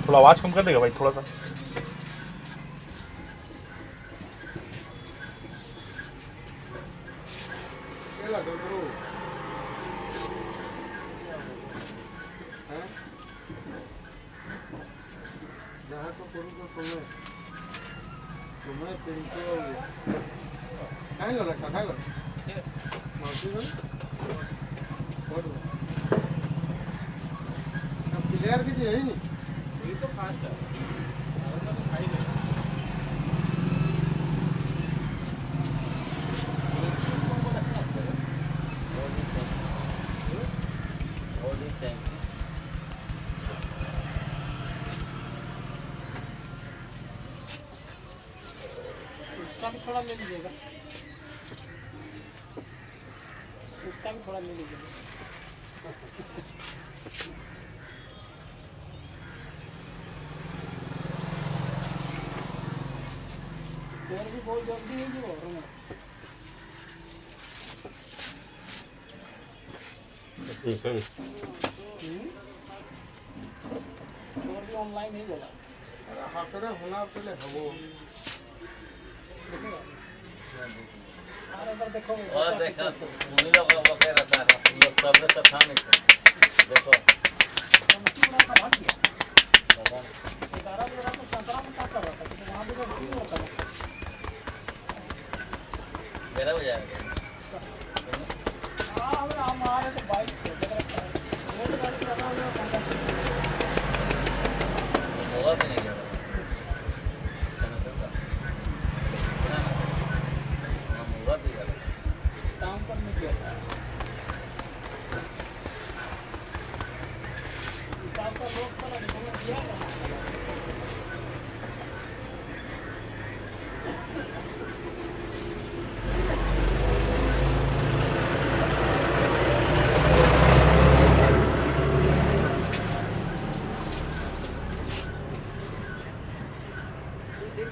थोड़ा आवाज कम कर देगा भाई थोड़ा सा। क्लियर कीजिए यही नहीं ये तो फास्ट है उसका भी थोड़ा ले लीजिएगा उसका भी थोड़ा ले लीजिएगा तेल भी बहुत जल्दी है जो ठीक है और भी ऑनलाइन नहीं बोला हाकरे होना पहले हवो देखो और देखा उन्हीं लोग का वगैरह रहता है हम लोग सब से था नहीं देखो मेरा हो जाएगा हमारे तो बाइक से होगा भी नहीं काम पर नहीं किया था हिसाब से लोग पर किया था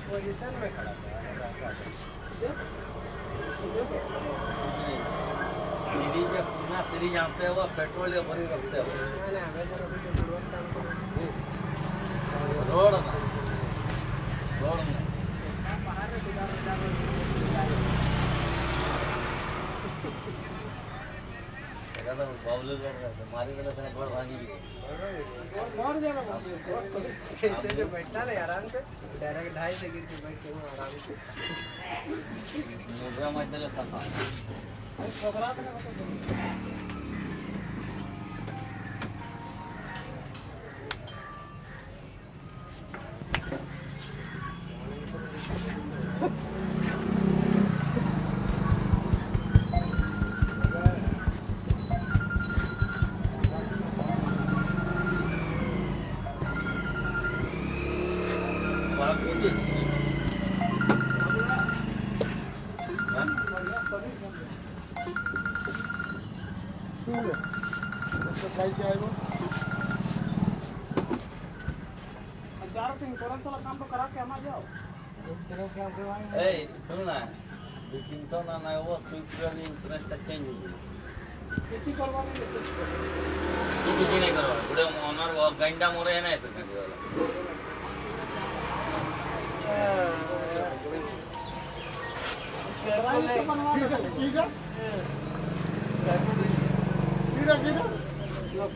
पोजीशन में खड़ा सीरीज जब पूरा सीरीज जानते हो पेट्रोल या भरी रखते हो रोड में बाबू लोग हमारी वजह से घर भागी और जगह ऐसे जो बैठा ना आराम से डायरेक्ट 2.5 से गिर के बैठ के आराम से मुद्रा मत ले सफा छोकरा तो इंश्योरेंस वाला काम तो करा के हम आ जाओ ए सुन ना 300 ना ना वो स्विफ्ट वाली इंश्योरेंस का चेंज हो गया किसी करवाने में कुछ कुछ नहीं करो बड़े ओनर वो गंडा मोरे है ना तो कैसे वाला ठीक है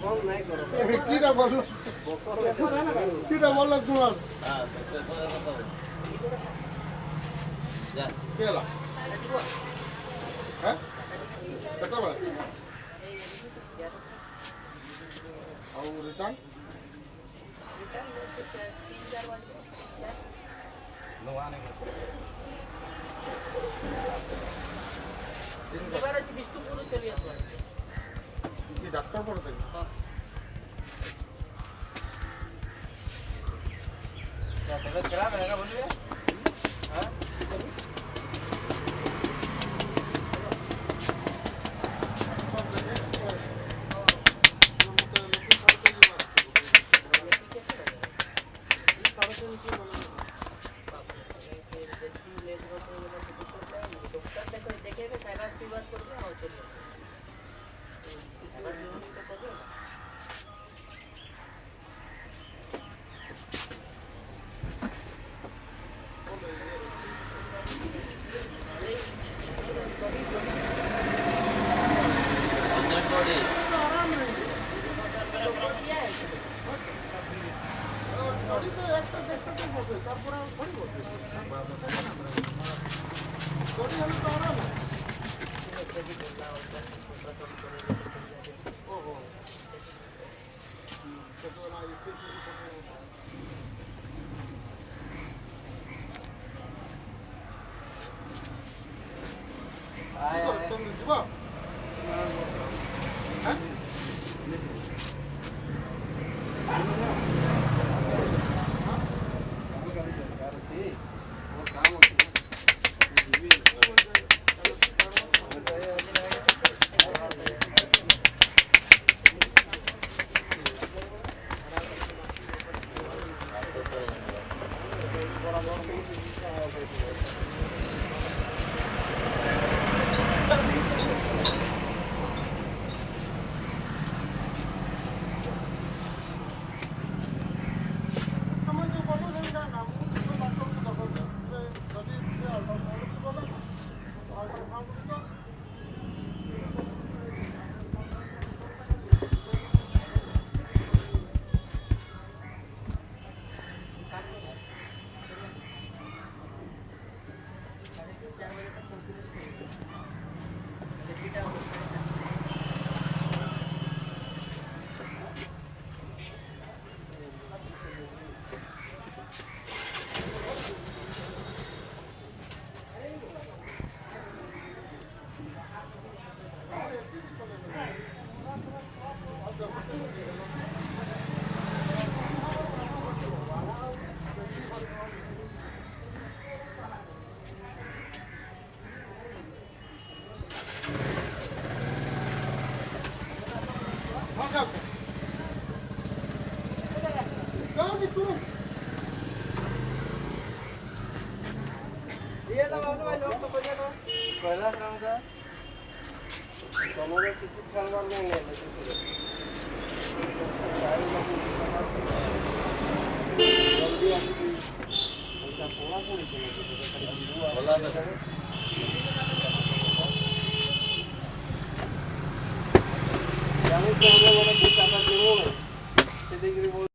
फोन नहीं करो कीड़ा बोलो तुम्हारा हां जा केला हैं कितना बड़ा और रिटर्न नवाने क्या तबीयत खराब है क्या बोलिए हाँ ये तो बाबू भाई लोग तो बोलिए तो पहला काम का समोसा किसी खानदान में नहीं है जल्दी आके ऐसा थोड़ा सा बोला ना जाने से हम लोग वाला कुछ आता जरूर है से देख रही